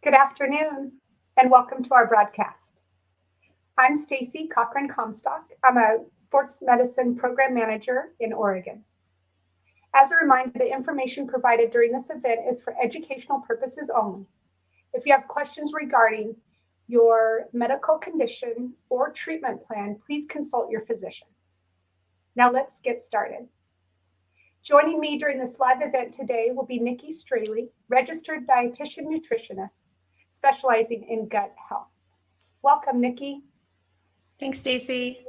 Good afternoon, and welcome to our broadcast. I'm Stacy Cochran-Comstock. I'm a sports medicine program manager in Oregon. As a reminder, the information provided during this event is for educational purposes only. If you have questions regarding your medical condition or treatment plan, please consult your physician. Now let's get started. Joining me during this live event today will be Nikki Straley, registered dietitian nutritionist, specializing in gut health. Welcome, Nikki. Thanks, Stacy.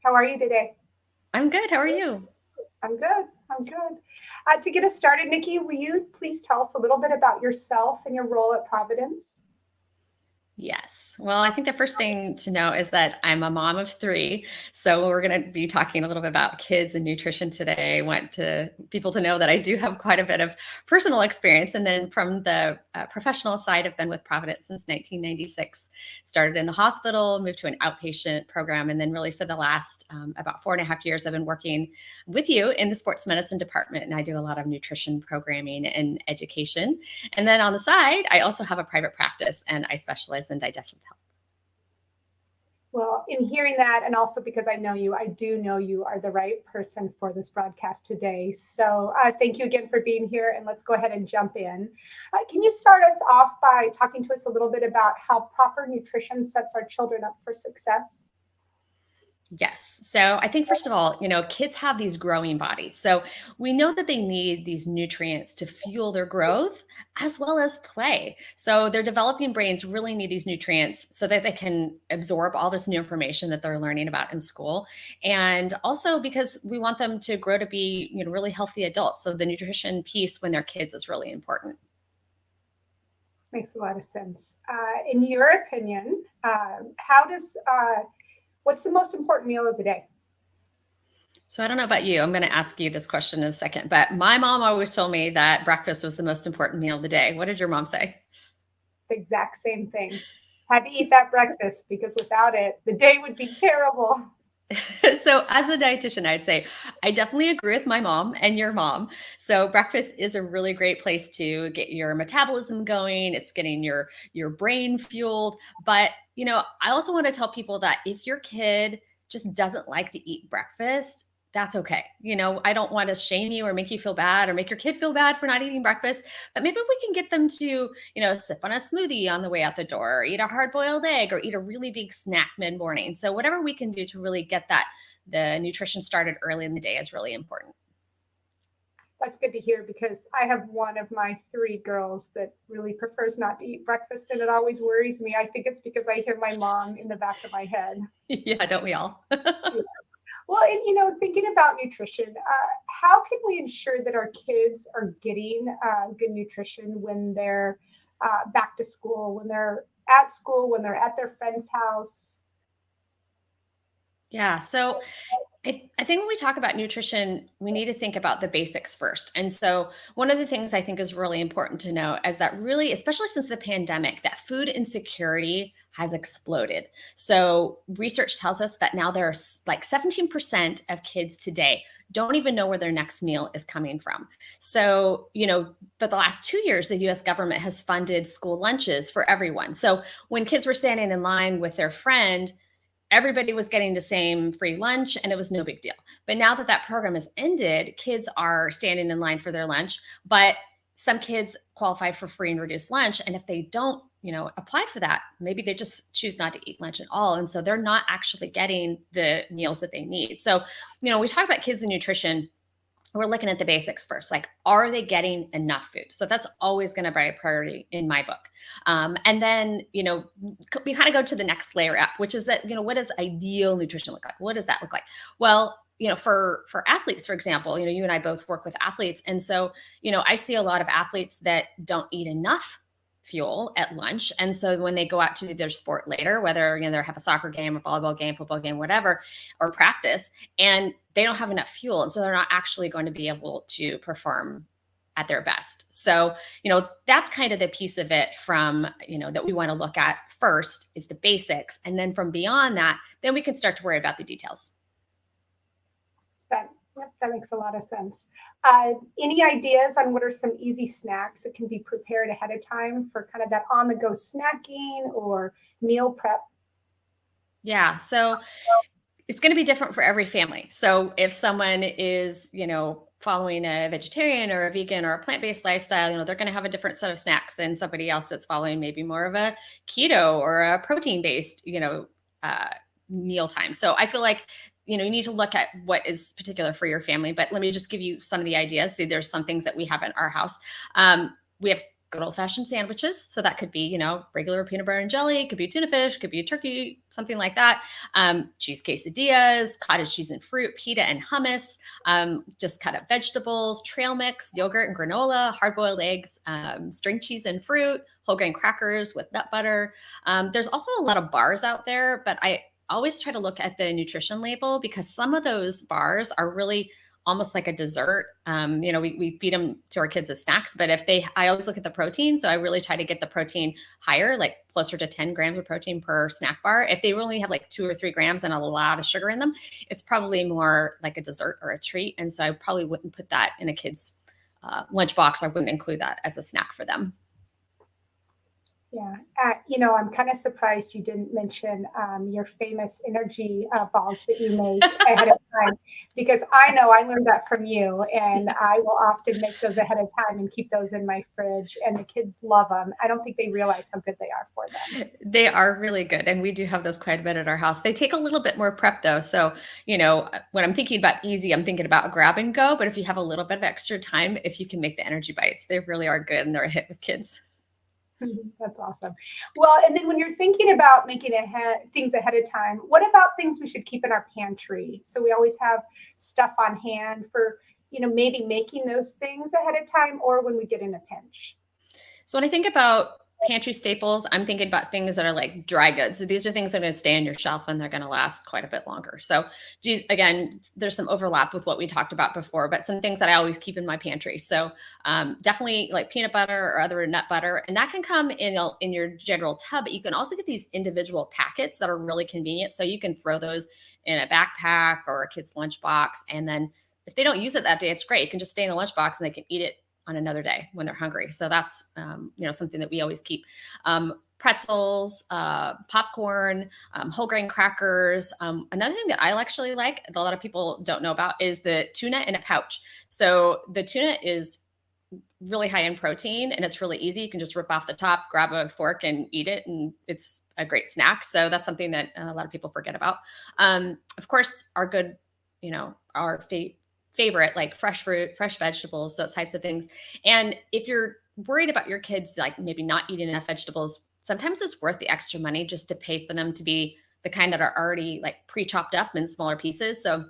How are you today? I'm good. How are you? I'm good. To get us started, Nikki, will you please tell us a little bit about yourself and your role at Providence? Yes. Well, I think the first thing to know is that I'm a mom of 3. So we're going to be talking a little bit about kids and nutrition today. I want people to know that I do have quite a bit of personal experience. And then from the professional side, I've been with Providence since 1996. Started in the hospital, moved to an outpatient program. And then really for the last about 4.5 years, I've been working with you in the sports medicine department. And I do a lot of nutrition programming and education. And then on the side, I also have a private practice and I specialize in digestive health. Well, in hearing that, and also because I do know you are the right person for this broadcast today. So thank you again for being here, and let's go ahead and jump in. Can you start us off by talking to us a little bit about how proper nutrition sets our children up for success? Yes. So I think, first of all, kids have these growing bodies. So we know that they need these nutrients to fuel their growth as well as play. So their developing brains really need these nutrients so that they can absorb all this new information that they're learning about in school. And also because we want them to grow to be, really healthy adults. So the nutrition piece when they're kids is really important. Makes a lot of sense. In your opinion, what's the most important meal of the day? So I don't know about you. I'm going to ask you this question in a second, but my mom always told me that breakfast was the most important meal of the day. What did your mom say? The exact same thing. Had to eat that breakfast because without it, the day would be terrible. So as a dietitian, I'd say I definitely agree with my mom and your mom. So breakfast is a really great place to get your metabolism going. It's getting your brain fueled. But, I also want to tell people that if your kid just doesn't like to eat breakfast, that's okay. I don't want to shame you or make you feel bad or make your kid feel bad for not eating breakfast, but maybe we can get them to, sip on a smoothie on the way out the door, or eat a hard-boiled egg, or eat a really big snack mid-morning. So whatever we can do to really get the nutrition started early in the day is really important. That's good to hear because I have one of my 3 girls that really prefers not to eat breakfast, and it always worries me. I think it's because I hear my mom in the back of my head. Yeah, don't we all? Yes. Well, and thinking about nutrition, how can we ensure that our kids are getting good nutrition when they're back to school, when they're at school, when they're at their friend's house? Yeah. So I think when we talk about nutrition, we need to think about the basics first. And so one of the things I think is really important to know is that really, especially since the pandemic, that food insecurity has exploded. So research tells us that now there's like 17% of kids today don't even know where their next meal is coming from. So, but the last 2 years, the US government has funded school lunches for everyone. So when kids were standing in line with their friend, everybody was getting the same free lunch and it was no big deal. But now that program has ended, kids are standing in line for their lunch, but some kids qualify for free and reduced lunch. And if they don't, apply for that, maybe they just choose not to eat lunch at all. And so they're not actually getting the meals that they need. So, we talk about kids and nutrition. We're looking at the basics first, like, are they getting enough food? So that's always going to be a priority in my book. And then, we kind of go to the next layer up, which is that, what does ideal nutrition look like? What does that look like? Well, for athletes, for example, you and I both work with athletes. And so, I see a lot of athletes that don't eat enough fuel at lunch. And so when they go out to do their sport later, whether, they have a soccer game, a volleyball game, football game, whatever, or practice, and they don't have enough fuel. And so they're not actually going to be able to perform at their best. So, that's kind of the piece of it from, that we want to look at first is the basics. And then from beyond that, then we can start to worry about the details. Yep, that makes a lot of sense. Any ideas on what are some easy snacks that can be prepared ahead of time for kind of that on the go snacking or meal prep? Yeah. So it's going to be different for every family. So if someone is, following a vegetarian or a vegan or a plant-based lifestyle, they're going to have a different set of snacks than somebody else that's following maybe more of a keto or a protein-based, uh, meal time. So I feel like, you need to look at what is particular for your family. But let me just give you some of the ideas. See, there's some things that we have in our house. We have good old fashioned sandwiches. So that could be, regular peanut butter and jelly, could be tuna fish, could be turkey, something like that. Cheese quesadillas, cottage cheese and fruit, pita and hummus, just cut up vegetables, trail mix, yogurt and granola, hard boiled eggs, string cheese and fruit, whole grain crackers with nut butter. There's also a lot of bars out there, but I always try to look at the nutrition label because some of those bars are really almost like a dessert. We feed them to our kids as snacks, but I always look at the protein. So I really try to get the protein higher, like closer to 10 grams of protein per snack bar. If they only have like 2 or 3 grams and a lot of sugar in them, it's probably more like a dessert or a treat. And so I probably wouldn't put that in a kid's lunchbox. I wouldn't include that as a snack for them. Yeah. I'm kind of surprised you didn't mention your famous energy balls that you make ahead of time, because I know I learned that from you, and I will often make those ahead of time and keep those in my fridge, and the kids love them. I don't think they realize how good they are for them. They are really good. And we do have those quite a bit at our house. They take a little bit more prep though. So, when I'm thinking about easy, I'm thinking about grab and go. But if you have a little bit of extra time, if you can make the energy bites, they really are good and they're a hit with kids. That's awesome. Well, and then when you're thinking about making things ahead of time, what about things we should keep in our pantry? So we always have stuff on hand for, maybe making those things ahead of time or when we get in a pinch. So when I think about pantry staples, I'm thinking about things that are like dry goods. So these are things that are going to stay on your shelf and they're going to last quite a bit longer. So again, there's some overlap with what we talked about before, but some things that I always keep in my pantry. So definitely like peanut butter or other nut butter, and that can come in your general tub, but you can also get these individual packets that are really convenient. So you can throw those in a backpack or a kid's lunchbox. And then if they don't use it that day, it's great. You can just stay in the lunchbox and they can eat it on another day when they're hungry. So that's, something that we always keep. Pretzels, popcorn, whole grain crackers. Another thing that I actually like, that a lot of people don't know about, is the tuna in a pouch. So the tuna is really high in protein and it's really easy. You can just rip off the top, grab a fork and eat it. And it's a great snack. So that's something that a lot of people forget about. Of course, our good, our favorite, like fresh fruit, fresh vegetables, those types of things. And if you're worried about your kids, like maybe not eating enough vegetables, sometimes it's worth the extra money just to pay for them to be the kind that are already like pre-chopped up in smaller pieces. So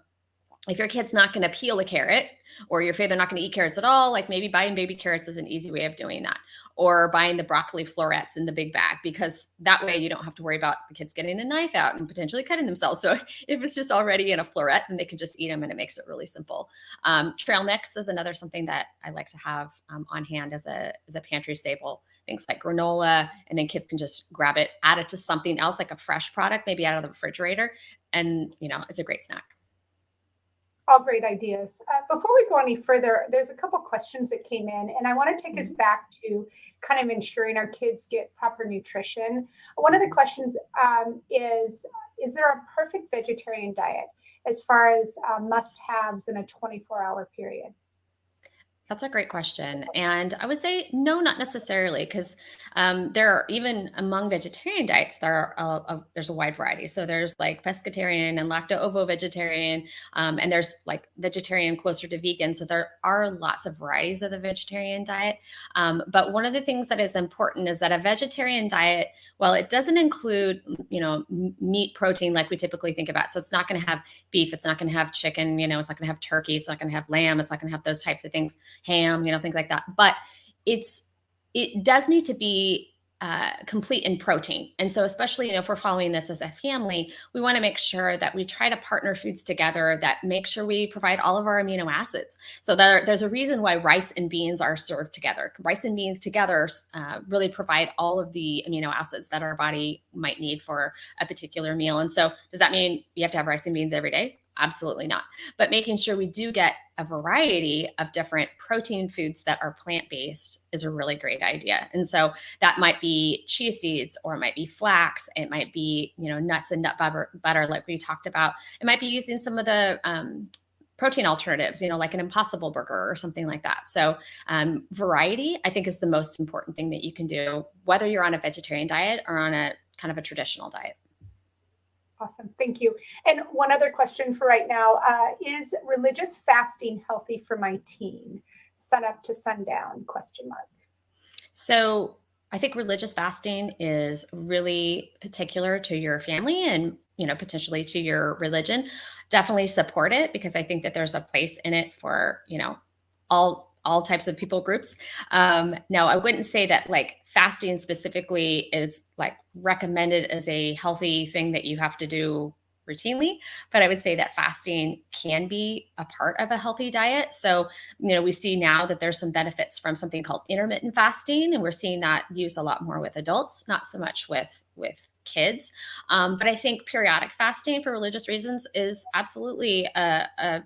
if your kid's not going to peel a carrot, or you're afraid they're not going to eat carrots at all, like maybe buying baby carrots is an easy way of doing that. Or buying the broccoli florets in the big bag, because that way you don't have to worry about the kids getting a knife out and potentially cutting themselves. So if it's just already in a floret, then they can just eat them, and it makes it really simple. Trail mix is another something that I like to have on hand as a pantry staple. Things like granola, and then kids can just grab it, add it to something else, like a fresh product, maybe out of the refrigerator. And, it's a great snack. All great ideas. Before we go any further, there's a couple questions that came in, and I want to take us back to kind of ensuring our kids get proper nutrition. One of the questions is there a perfect vegetarian diet as far as must-haves in a 24-hour period? That's a great question. And I would say no, not necessarily, because there are, even among vegetarian diets, there's a wide variety. So there's like pescatarian and lacto-ovo vegetarian, and there's like vegetarian closer to vegan. So there are lots of varieties of the vegetarian diet. But one of the things that is important is that a vegetarian diet, while it doesn't include, meat protein like we typically think about, so it's not going to have beef, it's not going to have chicken, it's not going to have turkey, it's not going to have lamb, it's not going to have those types of things, ham, things like that. But it does need to be complete in protein. And so especially, if we're following this as a family, we want to make sure that we try to partner foods together that make sure we provide all of our amino acids. So there's a reason why rice and beans are served together. Rice and beans together really provide all of the amino acids that our body might need for a particular meal. And so does that mean you have to have rice and beans every day? Absolutely not. But making sure we do get a variety of different protein foods that are plant-based is a really great idea. And so that might be chia seeds, or it might be flax. It might be, nuts and nut butter like we talked about. It might be using some of the protein alternatives, like an Impossible Burger or something like that. So variety, I think, is the most important thing that you can do, whether you're on a vegetarian diet or on a kind of a traditional diet. Awesome. Thank you. And one other question for right now, is religious fasting healthy for my teen? Sun up to sundown, question mark. So I think religious fasting is really particular to your family and, potentially to your religion. Definitely support it, because I think that there's a place in it for, all types of people groups. No, I wouldn't say that like fasting specifically is like recommended as a healthy thing that you have to do routinely, but I would say that fasting can be a part of a healthy diet. So, we see now that there's some benefits from something called intermittent fasting, and we're seeing that used a lot more with adults, not so much with kids. But I think periodic fasting for religious reasons is absolutely a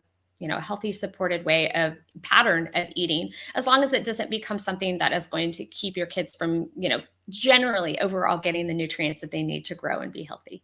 healthy, supported way of pattern of eating, as long as it doesn't become something that is going to keep your kids from, generally overall getting the nutrients that they need to grow and be healthy.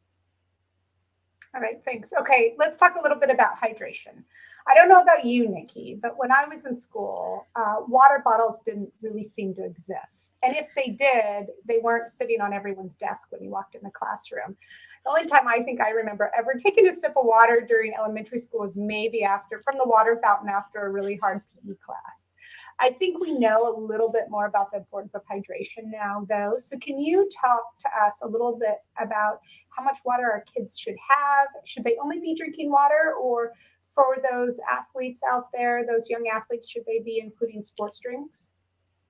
All right, thanks. Okay, let's talk a little bit about hydration. I don't know about you, Nikki, but when I was in school, water bottles didn't really seem to exist. And if they did, they weren't sitting on everyone's desk when you walked in the classroom. The only time I think I remember ever taking a sip of water during elementary school was maybe from the water fountain after a really hard PE class. I think we know a little bit more about the importance of hydration now, though. So can you talk to us a little bit about how much water our kids should have? Should they only be drinking water, or for those athletes out there, those young athletes, should they be including sports drinks?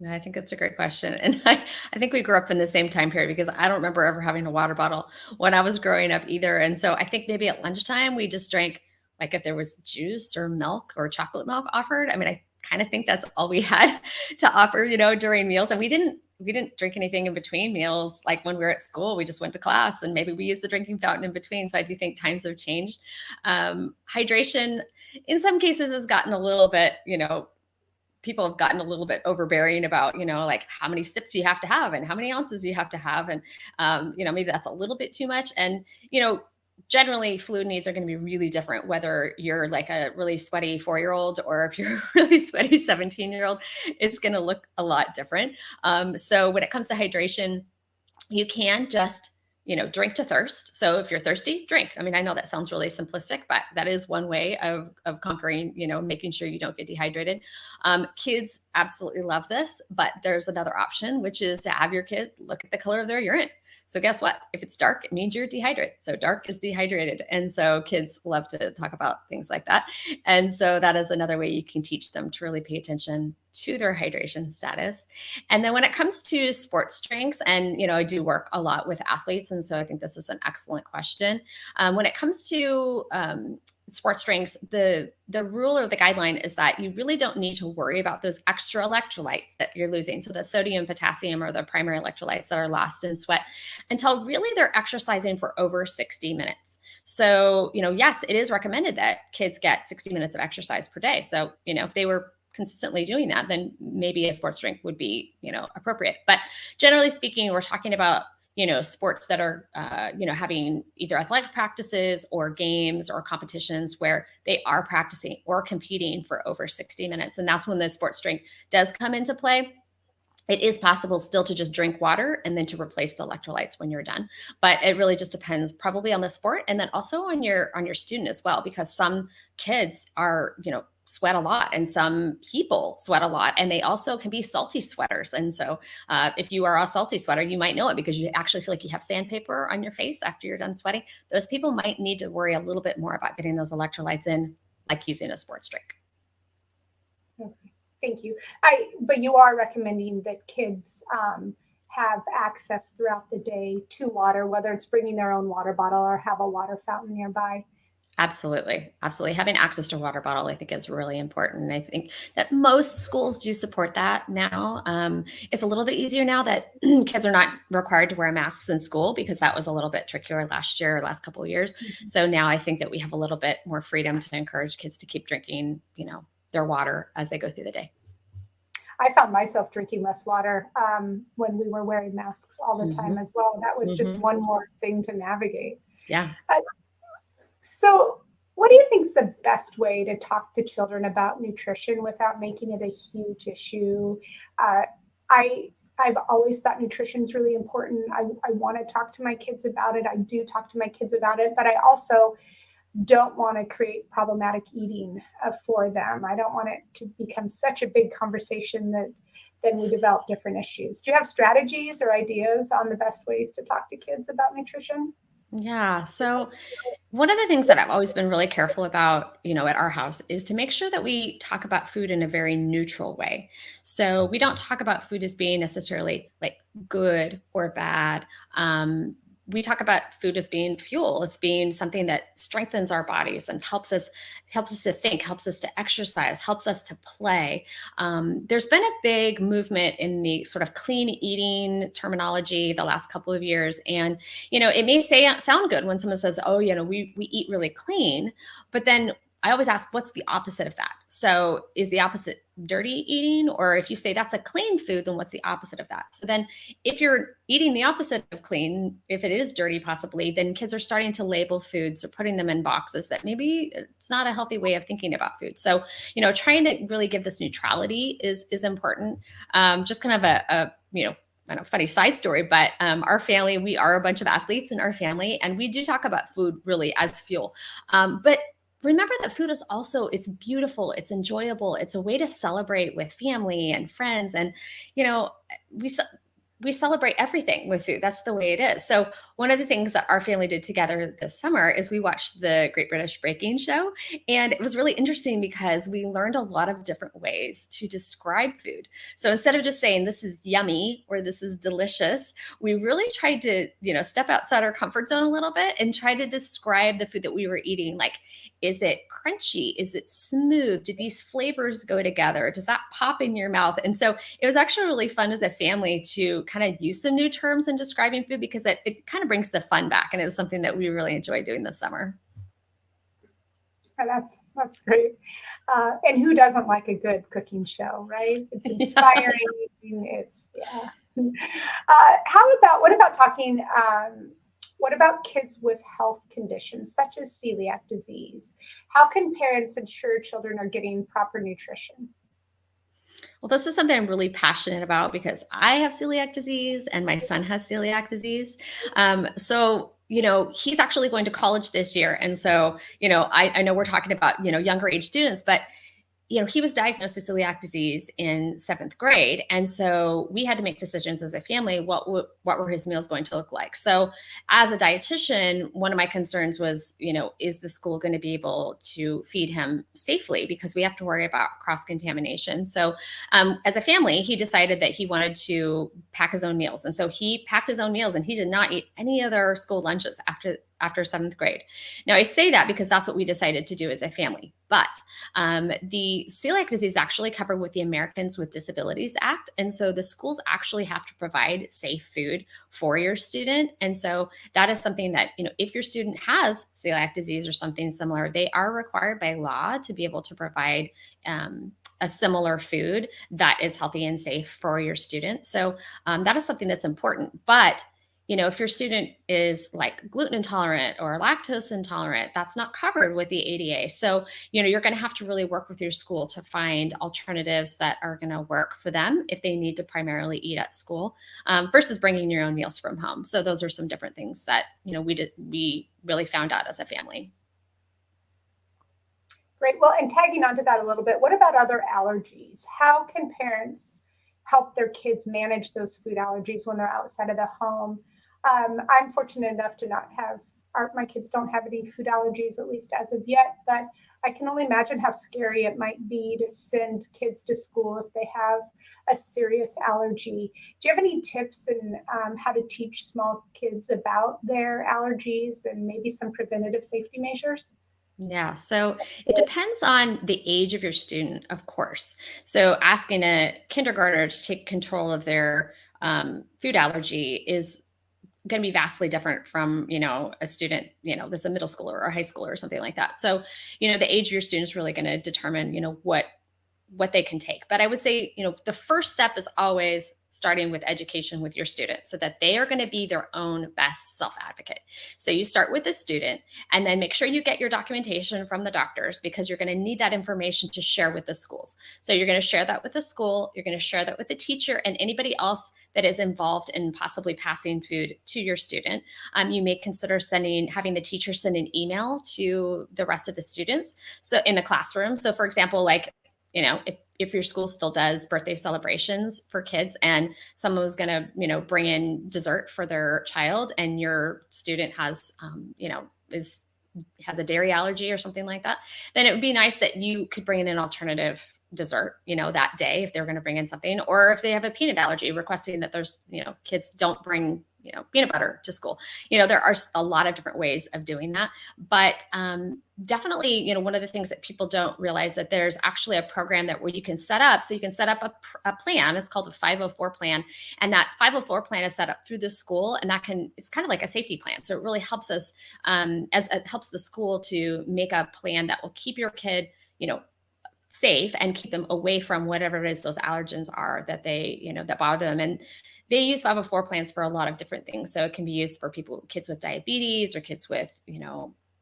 I think that's a great question. And I think we grew up in the same time period, because I don't remember ever having a water bottle when I was growing up either. And so I think maybe at lunchtime we just drank, like, if there was juice or milk or chocolate milk offered. I mean, I kind of think that's all we had to offer, during meals. And we didn't drink anything in between meals. Like when we were at school, we just went to class and maybe we used the drinking fountain in between. So I do think times have changed. Hydration in some cases has gotten a little bit, people have gotten a little bit overbearing about, like how many sips you have to have and how many ounces you have to have. And, maybe that's a little bit too much. And, generally fluid needs are going to be really different, whether you're like a really sweaty 4-year-old or if you're a really sweaty 17-year-old, it's going to look a lot different. So when it comes to hydration, you can just, drink to thirst. So if you're thirsty, drink. I mean, I know that sounds really simplistic, but that is one way of conquering, making sure you don't get dehydrated. Kids absolutely love this, but there's another option, which is to have your kid look at the color of their urine. So guess what? If it's dark, it means you're dehydrated. So dark is dehydrated. And so kids love to talk about things like that. And so that is another way you can teach them to really pay attention to their hydration status. And then when it comes to sports drinks, and, I do work a lot with athletes. And so I think this is an excellent question. When it comes to sports drinks, the rule or the guideline is that you really don't need to worry about those extra electrolytes that you're losing. So that sodium and potassium are the primary electrolytes that are lost in sweat until really they're exercising for over 60 minutes. So, yes, it is recommended that kids get 60 minutes of exercise per day. So, if they were consistently doing that, then maybe a sports drink would be, appropriate. But generally speaking, we're talking about, sports that are, having either athletic practices or games or competitions where they are practicing or competing for over 60 minutes. And that's when the sports drink does come into play. It is possible still to just drink water and then to replace the electrolytes when you're done. But it really just depends probably on the sport, and then also on your student as well, because some kids are, sweat a lot, and some people sweat a lot, and they also can be salty sweaters. And so if you are a salty sweater, you might know it because you actually feel like you have sandpaper on your face after you're done sweating. Those people might need to worry a little bit more about getting those electrolytes in, like using a sports drink. Okay. Thank you. But you are recommending that kids have access throughout the day to water, whether it's bringing their own water bottle or have a water fountain nearby. Absolutely. Absolutely. Having access to a water bottle, I think, is really important. I think that most schools do support that now. It's a little bit easier now that kids are not required to wear masks in school, because that was a little bit trickier last year, or last couple of years. So now I think that we have a little bit more freedom to encourage kids to keep drinking, their water as they go through the day. I found myself drinking less water when we were wearing masks all the time Mm-hmm. as well. That was just Mm-hmm. one more thing to navigate. Yeah. So, what do you think is the best way to talk to children about nutrition without making it a huge issue? Uh, I I've always thought nutrition is really important. I want to talk to my kids about it. I do talk to my kids about it, but I also don't want to create problematic eating for them. I don't want it to become such a big conversation that then we develop different issues. Do you have strategies or ideas on the best ways to talk to kids about nutrition? Yeah. So one of the things that I've always been really careful about, at our house, is to make sure that we talk about food in a very neutral way. So we don't talk about food as being necessarily like good or bad. We talk about food as being fuel. It's being something that strengthens our bodies and helps us to think, helps us to exercise, helps us to play. There's been a big movement in the sort of clean eating terminology the last couple of years, and it may sound good when someone says, "Oh, we eat really clean," but then I always ask, what's the opposite of that? So is the opposite dirty eating? Or if you say that's a clean food, then what's the opposite of that? So then if you're eating the opposite of clean, if it is dirty possibly, then kids are starting to label foods or putting them in boxes that maybe it's not a healthy way of thinking about food. So, trying to really give this neutrality is important. Just kind of I know, funny side story, but our family, we are a bunch of athletes in our family, and we do talk about food really as fuel. But remember that food is also, it's beautiful, it's enjoyable, it's a way to celebrate with family and friends. And, you know, we, we celebrate everything with food. That's the way it is. So one of the things that our family did together this summer is we watched the Great British Baking Show. And it was really interesting because we learned a lot of different ways to describe food. So instead of just saying this is yummy or this is delicious, we really tried to, step outside our comfort zone a little bit and try to describe the food that we were eating. Like, is it crunchy? Is it smooth? Do these flavors go together? Does that pop in your mouth? And so it was actually really fun as a family to kind of use some new terms in describing food, because it kind of brings the fun back. And it was something that we really enjoyed doing this summer. And that's great. And who doesn't like a good cooking show, right? It's inspiring. It's yeah. What about talking? What about kids with health conditions such as celiac disease? How can parents ensure children are getting proper nutrition? Well, this is something I'm really passionate about because I have celiac disease and my son has celiac disease. He's actually going to college this year. And so, I know we're talking about, younger age students, but he was diagnosed with celiac disease in 7th grade. And so we had to make decisions as a family, what were his meals going to look like? So as a dietitian, one of my concerns was, is the school going to be able to feed him safely? Because we have to worry about cross-contamination. So as a family, he decided that he wanted to pack his own meals. And so he packed his own meals and he did not eat any other school lunches after 7th grade. Now, I say that because that's what we decided to do as a family. But the celiac disease is actually covered with the Americans with Disabilities Act. And so the schools actually have to provide safe food for your student. And so that is something that, if your student has celiac disease or something similar, they are required by law to be able to provide a similar food that is healthy and safe for your student. So that is something that's important. But if your student is like gluten intolerant or lactose intolerant, that's not covered with the ADA. So, you're going to have to really work with your school to find alternatives that are going to work for them if they need to primarily eat at school versus bringing your own meals from home. So those are some different things that, we really found out as a family. Great. Well, and tagging onto that a little bit, what about other allergies? How can parents help their kids manage those food allergies when they're outside of the home? I'm fortunate enough to not have, my kids don't have any food allergies, at least as of yet, but I can only imagine how scary it might be to send kids to school if they have a serious allergy. Do you have any tips in how to teach small kids about their allergies and maybe some preventative safety measures? Yeah, so it depends on the age of your student, of course. So asking a kindergartner to take control of their food allergy is going to be vastly different from, a student, that's a middle schooler or a high schooler or something like that. So, the age of your student is really going to determine, what they can take. But I would say, the first step is always starting with education with your students so that they are going to be their own best self advocate. So you start with the student and then make sure you get your documentation from the doctors because you're going to need that information to share with the schools. So you're going to share that with the school, you're going to share that with the teacher and anybody else that is involved in possibly passing food to your student. You may consider having the teacher send an email to the rest of the students. So in the classroom. So for example, like, if your school still does birthday celebrations for kids and someone was going to, bring in dessert for their child and your student has, has a dairy allergy or something like that, then it would be nice that you could bring in an alternative dessert, that day if they're going to bring in something, or if they have a peanut allergy, requesting that there's, kids don't bring, peanut butter to school. There are a lot of different ways of doing that, but definitely, one of the things that people don't realize that there's actually a program where you can set up, so you can set up a plan. It's called a 504 plan. And that 504 plan is set up through the school and it's kind of like a safety plan. So it really helps us, as it helps the school to make a plan that will keep your kid, safe and keep them away from whatever it is those allergens are that that bother them. And they use 504 plans for a lot of different things. So it can be used for kids with diabetes or kids with,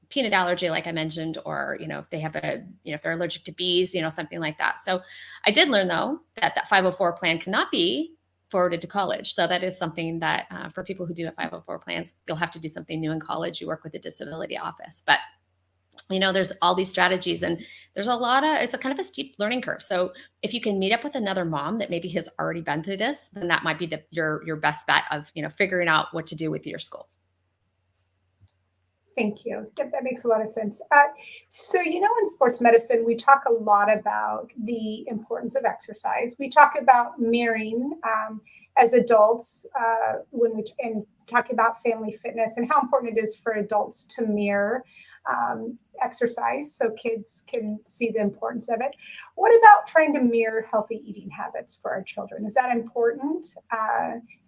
peanut allergy, like I mentioned, or, if they have if they're allergic to bees, something like that. So I did learn though, that 504 plan cannot be forwarded to college. So that is something that for people who do have 504 plans, you'll have to do something new in college. You work with the disability office, but there's all these strategies and there's it's a kind of a steep learning curve. So if you can meet up with another mom that maybe has already been through this, then that might be your best bet of, figuring out what to do with your school. Thank you. That makes a lot of sense. So, in sports medicine, we talk a lot about the importance of exercise. We talk about mirroring as adults and talk about family fitness and how important it is for adults to mirror exercise so kids can see the importance of it. What about trying to mirror healthy eating habits for our children? Is that important?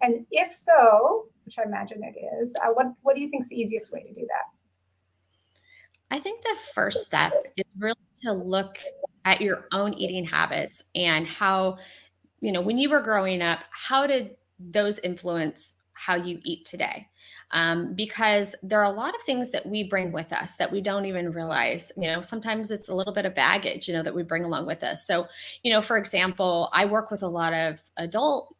And if so, which I imagine it is, what do you think is the easiest way to do that? I think the first step is really to look at your own eating habits and how, when you were growing up, how did those influence how you eat today? Because there are a lot of things that we bring with us that we don't even realize. Sometimes it's a little bit of baggage, that we bring along with us. So, for example, I work with a lot of adult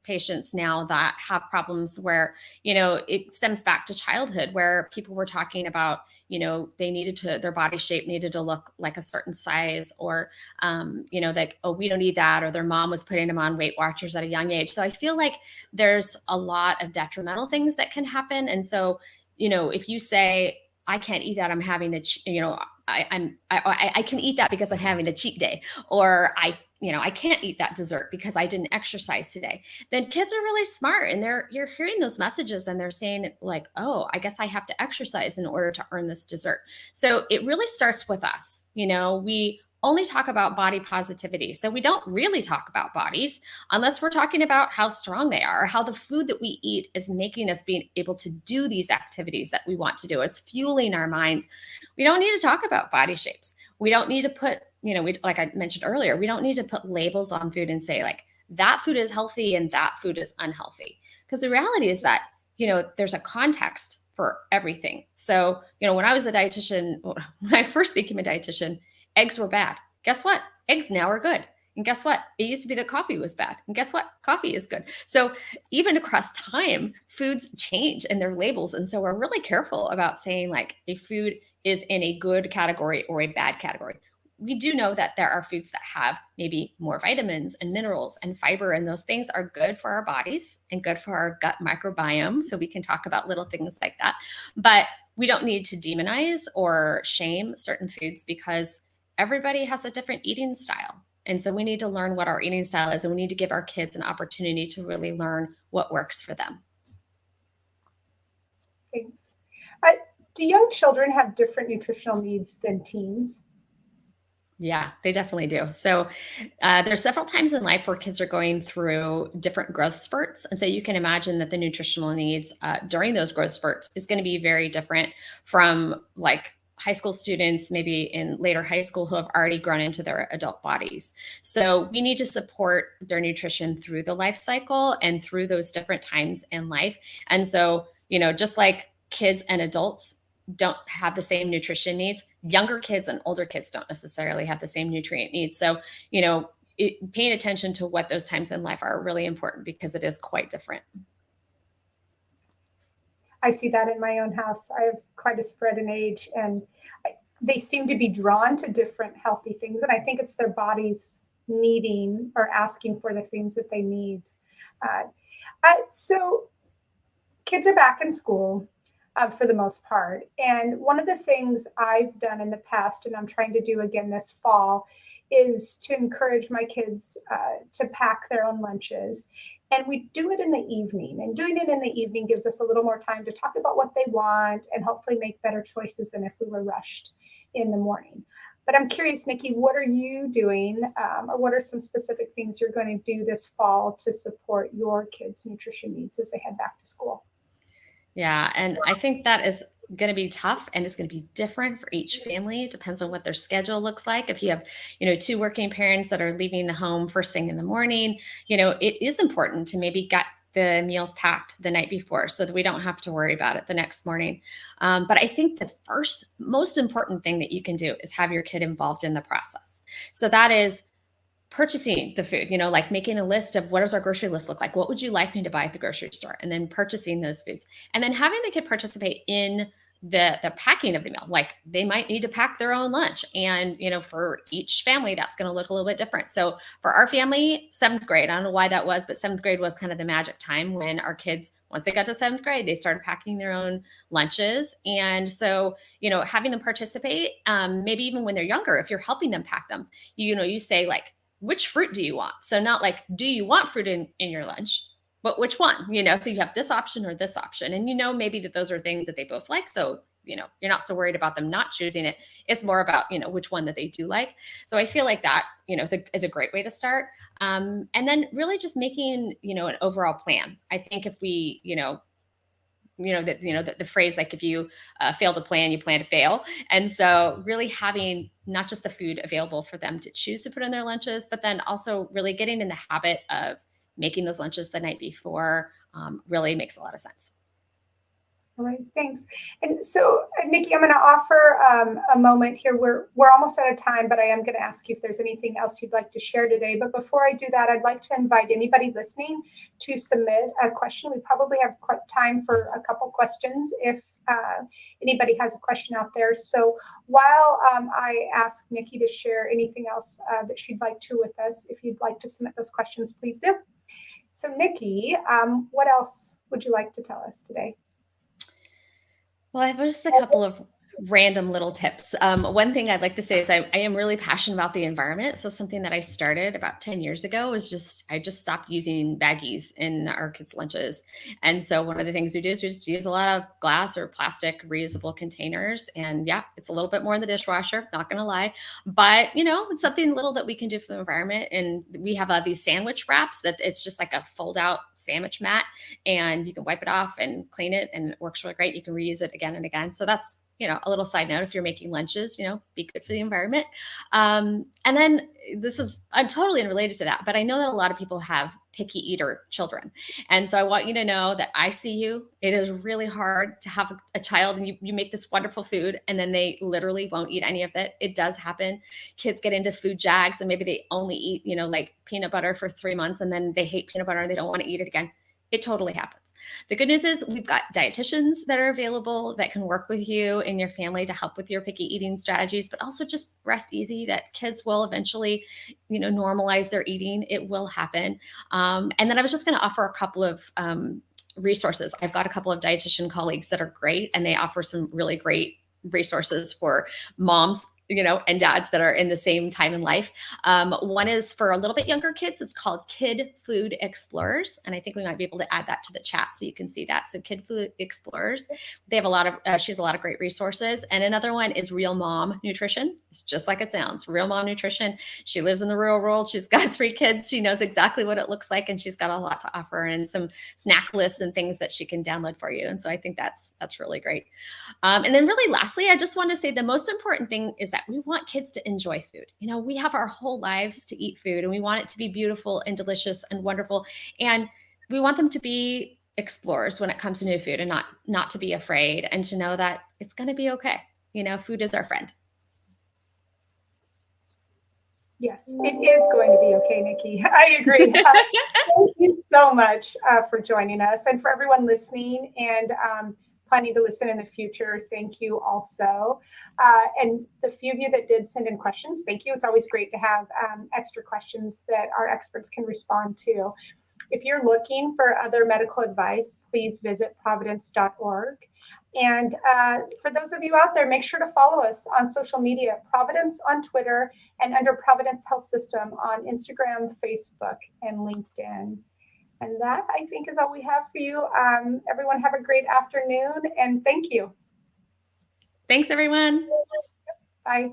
patients now that have problems where, it stems back to childhood where people were talking about, their body shape needed to look like a certain size or, like, oh, we don't need that. Or their mom was putting them on Weight Watchers at a young age. So I feel like there's a lot of detrimental things that can happen. And so, if you say, I can't eat that, I'm having I can eat that because I'm having a cheat day, or I can't eat that dessert because I didn't exercise today. Then kids are really smart and you're hearing those messages and they're saying like, oh, I guess I have to exercise in order to earn this dessert. So it really starts with us. We only talk about body positivity. So we don't really talk about bodies unless we're talking about how strong they are, or how the food that we eat is making us being able to do these activities that we want to do. It's fueling our minds. We don't need to talk about body shapes. We don't need to put, like I mentioned earlier, we don't need to put labels on food and say like that food is healthy and that food is unhealthy. Because the reality is that, there's a context for everything. So, when I was a dietitian, when I first became a dietitian, eggs were bad. Guess what? Eggs now are good. And guess what? It used to be that coffee was bad. And guess what? Coffee is good. So even across time, foods change in their labels. And so we're really careful about saying like a food is in a good category or a bad category. We do know that there are foods that have maybe more vitamins and minerals and fiber, and those things are good for our bodies and good for our gut microbiome. So we can talk about little things like that. But we don't need to demonize or shame certain foods because everybody has a different eating style. And so we need to learn what our eating style is, and we need to give our kids an opportunity to really learn what works for them. Thanks. Do young children have different nutritional needs than teens? Yeah, they definitely do. So there's several times in life where kids are going through different growth spurts. And so you can imagine that the nutritional needs during those growth spurts is going to be very different from like high school students, maybe in later high school, who have already grown into their adult bodies. So we need to support their nutrition through the life cycle and through those different times in life. And so, just like kids and adults don't have the same nutrition needs, younger kids and older kids don't necessarily have the same nutrient needs. So, paying attention to what those times in life are really important because it is quite different. I see that in my own house. I have quite a spread in age, and they seem to be drawn to different healthy things. And I think it's their bodies needing or asking for the things that they need. So kids are back in school. For the most part. And one of the things I've done in the past, and I'm trying to do again this fall, is to encourage my kids to pack their own lunches. And we do it in the evening. And doing it in the evening gives us a little more time to talk about what they want and hopefully make better choices than if we were rushed in the morning. But I'm curious, Nikki, what are you doing, or what are some specific things you're going to do this fall to support your kids' nutrition needs as they head back to school? Yeah. And I think that is going to be tough and it's going to be different for each family. It depends on what their schedule looks like. If you have, two working parents that are leaving the home first thing in the morning, it is important to maybe get the meals packed the night before so that we don't have to worry about it the next morning. But I think the first most important thing that you can do is have your kid involved in the process. So that is purchasing the food, like making a list of what does our grocery list look like? What would you like me to buy at the grocery store? And then purchasing those foods and then having the kid participate in the packing of the meal. Like they might need to pack their own lunch. And, for each family, that's going to look a little bit different. So for our family, 7th grade, I don't know why that was, but 7th grade was kind of the magic time when our kids, once they got to 7th grade, they started packing their own lunches. And so, having them participate, maybe even when they're younger, if you're helping them pack them, you say like, which fruit do you want? So not like, do you want fruit in your lunch, but which one, so you have this option or this option. And, maybe that those are things that they both like. So, you're not so worried about them not choosing it. It's more about, which one that they do like. So I feel like that, is a great way to start. And then really just making, an overall plan. I think if we, the phrase, like if you fail to plan, you plan to fail. And so really having not just the food available for them to choose to put in their lunches, but then also really getting in the habit of making those lunches the night before really makes a lot of sense. All right, thanks. And so, Nikki, I'm going to offer a moment here. We're almost out of time, but I am going to ask you if there's anything else you'd like to share today. But before I do that, I'd like to invite anybody listening to submit a question. We probably have time for a couple questions if anybody has a question out there. So while I ask Nikki to share anything else that she'd like to with us, if you'd like to submit those questions, please do. So Nikki, what else would you like to tell us today? Well, I have just a couple of random little tips. One thing I'd like to say is I am really passionate about the environment. So something that I started about 10 years ago was I just stopped using baggies in our kids' lunches. And so one of the things we do is we just use a lot of glass or plastic reusable containers. And yeah, it's a little bit more in the dishwasher, not going to lie. But, it's something little that we can do for the environment. And we have these sandwich wraps that it's just like a fold out sandwich mat and you can wipe it off and clean it and it works really great. You can reuse it again and again. So that's, a little side note, if you're making lunches, be good for the environment. And then this is, I'm totally unrelated to that, but I know that a lot of people have picky eater children. And so I want you to know that I see you. It is really hard to have a child and you make this wonderful food and then they literally won't eat any of it. It does happen. Kids get into food jags and maybe they only eat, like peanut butter for 3 months and then they hate peanut butter and they don't want to eat it again. It totally happens. The good news is we've got dietitians that are available that can work with you and your family to help with your picky eating strategies, but also just rest easy that kids will eventually, normalize their eating. It will happen. And then I was just going to offer a couple of resources. I've got a couple of dietitian colleagues that are great and they offer some really great resources for moms and dads that are in the same time in life. One is for a little bit younger kids. It's called Kid Food Explorers. And I think we might be able to add that to the chat so you can see that. So Kid Food Explorers, they have she has a lot of great resources. And another one is Real Mom Nutrition. It's just like it sounds, Real Mom Nutrition. She lives in the real world. She's got 3 kids. She knows exactly what it looks like. And she's got a lot to offer and some snack lists and things that she can download for you. And so I think that's really great. And then really lastly, I just want to say the most important thing is that we want kids to enjoy food. We have our whole lives to eat food, and we want it to be beautiful and delicious and wonderful. And we want them to be explorers when it comes to new food, and not to be afraid, and to know that it's going to be okay. Food is our friend. Yes, it is going to be okay, Nikki. I agree. Thank you so much for joining us, and for everyone listening and planning to listen in the future. Thank you also. And the few of you that did send in questions, thank you. It's always great to have extra questions that our experts can respond to. If you're looking for other medical advice, please visit providence.org. And for those of you out there, make sure to follow us on social media, Providence on Twitter, and under Providence Health System on Instagram, Facebook, and LinkedIn. And that, I think, is all we have for you. Everyone have a great afternoon, and thank you. Thanks, everyone. Bye.